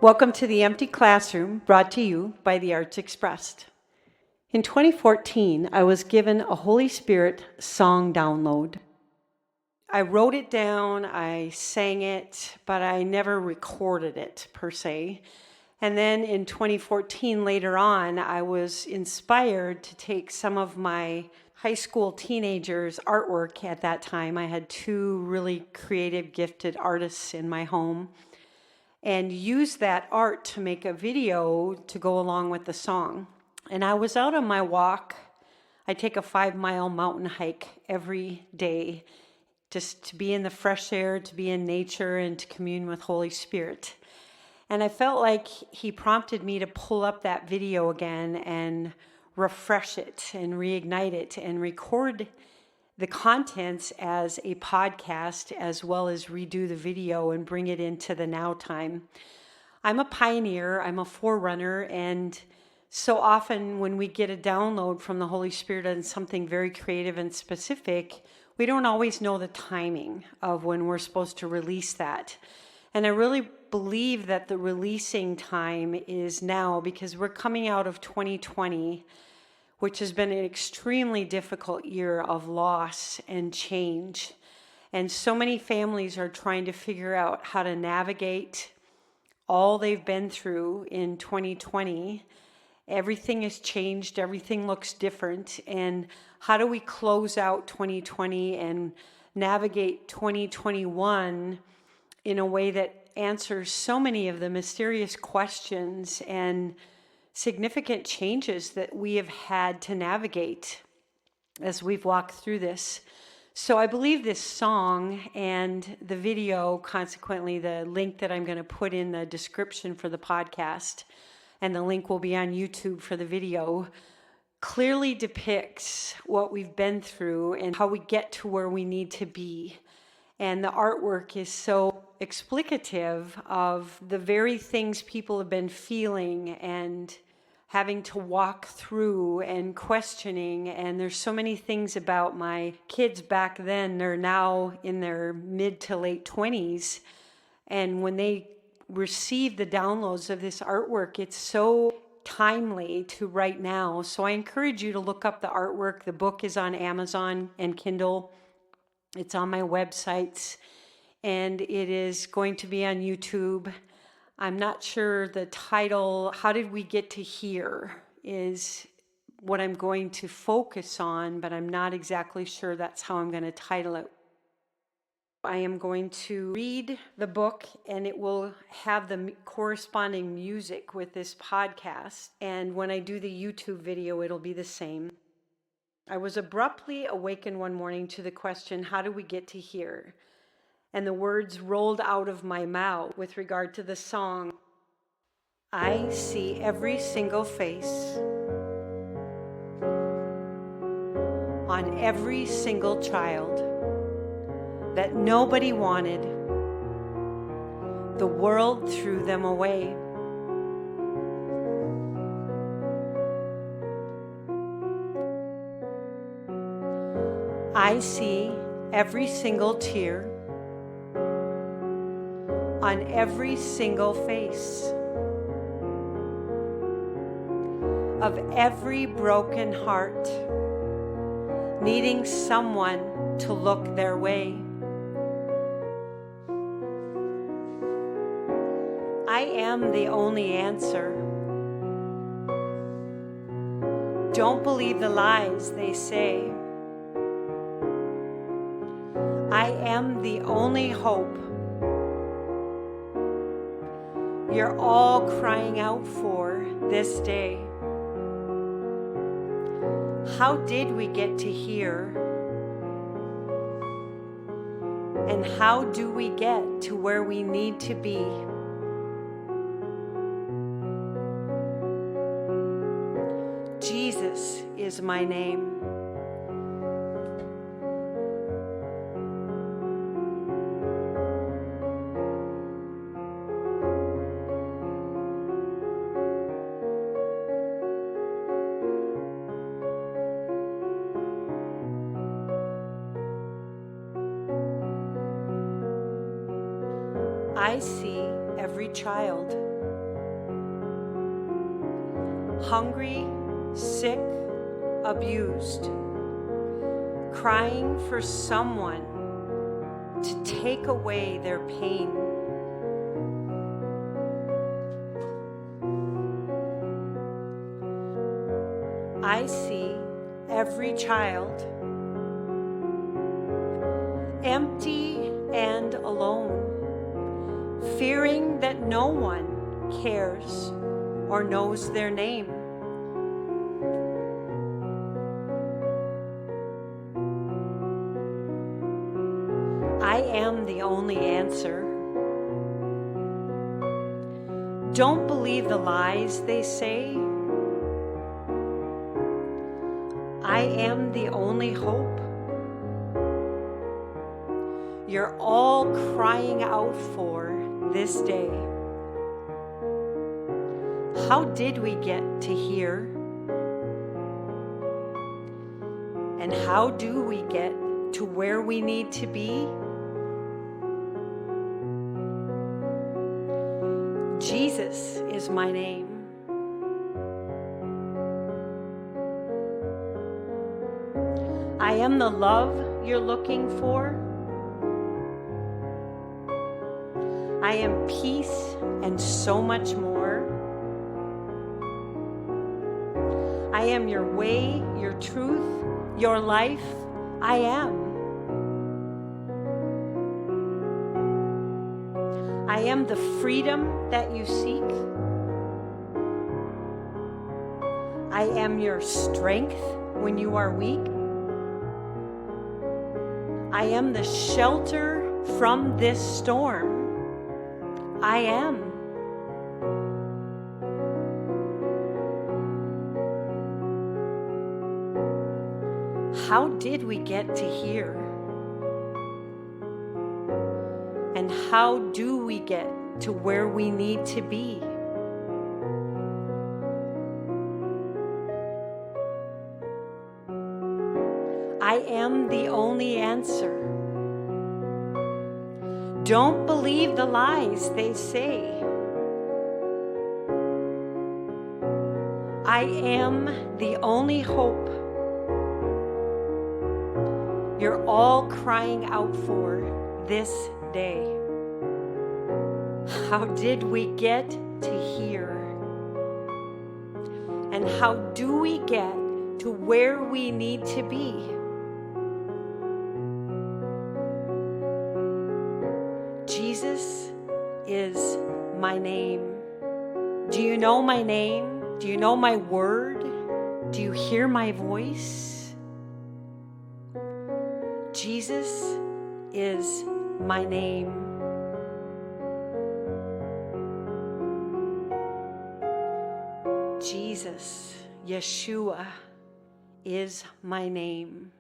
Welcome to the Empty Classroom, brought to you by the Arts Expressed. In 2014, I was given a Holy Spirit song download. I wrote it down, I sang it, but I never recorded it per se. And then in 2014, later on, I was inspired to take some of my high school teenagers' artwork at that time. I had two really creative, gifted artists in my home, and use that art to make a video to go along with the song. And I was out on my walk. I take a 5-mile mountain hike every day just to be in the fresh air, to be in nature, and to commune with Holy Spirit. And I felt like he prompted me to pull up that video again and refresh it and reignite it and record the contents as a podcast, as well as redo the video and bring it into the now time. I'm a pioneer, I'm a forerunner, and so often when we get a download from the Holy Spirit on something very creative and specific, we don't always know the timing of when we're supposed to release that. And I really believe that the releasing time is now, because we're coming out of 2020, which has been an extremely difficult year of loss and change. And so many families are trying to figure out how to navigate all they've been through in 2020. Everything has changed, everything looks different. And how do we close out 2020 and navigate 2021 in a way that answers so many of the mysterious questions and significant changes that we have had to navigate as we've walked through this. So I believe this song and the video, consequently the link that I'm going to put in the description for the podcast, and the link will be on YouTube for the video, clearly depicts what we've been through and how we get to where we need to be. And the artwork is so explicative of the very things people have been feeling and having to walk through and questioning. And there's so many things about my kids back then. They're now in their mid to late 20s. And when they receive the downloads of this artwork, it's so timely to right now. So I encourage you to look up the artwork. The book is on Amazon and Kindle. It's on my websites, and it is going to be on YouTube. I'm not sure the title, How Did We Get to Here, is what I'm going to focus on, but I'm not exactly sure that's how I'm going to title it. I am going to read the book, and it will have the corresponding music with this podcast. And when I do the YouTube video, it'll be the same. I was abruptly awakened one morning to the question, how do we get to here? And the words rolled out of my mouth with regard to the song. I see every single face on every single child that nobody wanted. The world threw them away. I see every single tear on every single face of every broken heart needing someone to look their way. I am the only answer. Don't believe the lies they say. I am the only hope you're all crying out for this day. How did we get to here? And how do we get to where we need to be? Jesus is my name. I see every child hungry, sick, abused, crying for someone to take away their pain. I see every child empty and alone, fearing that no one cares or knows their name. I am the only answer. Don't believe the lies they say. I am the only hope. You're all crying out for this day. How did we get to here? And how do we get to where we need to be? Jesus is my name. I am the love you're looking for. I am peace and so much more. I am your way, your truth, your life. I am. I am the freedom that you seek. I am your strength when you are weak. I am the shelter from this storm. I am. How did we get to here? And how do we get to where we need to be? I am the only answer. Don't believe the lies they say. I am the only hope you're all crying out for this day. How did we get to here? And how do we get to where we need to be? Jesus is my name. Do you know my name? Do you know my word? Do you hear my voice? Jesus is my name. Jesus, Yeshua, is my name.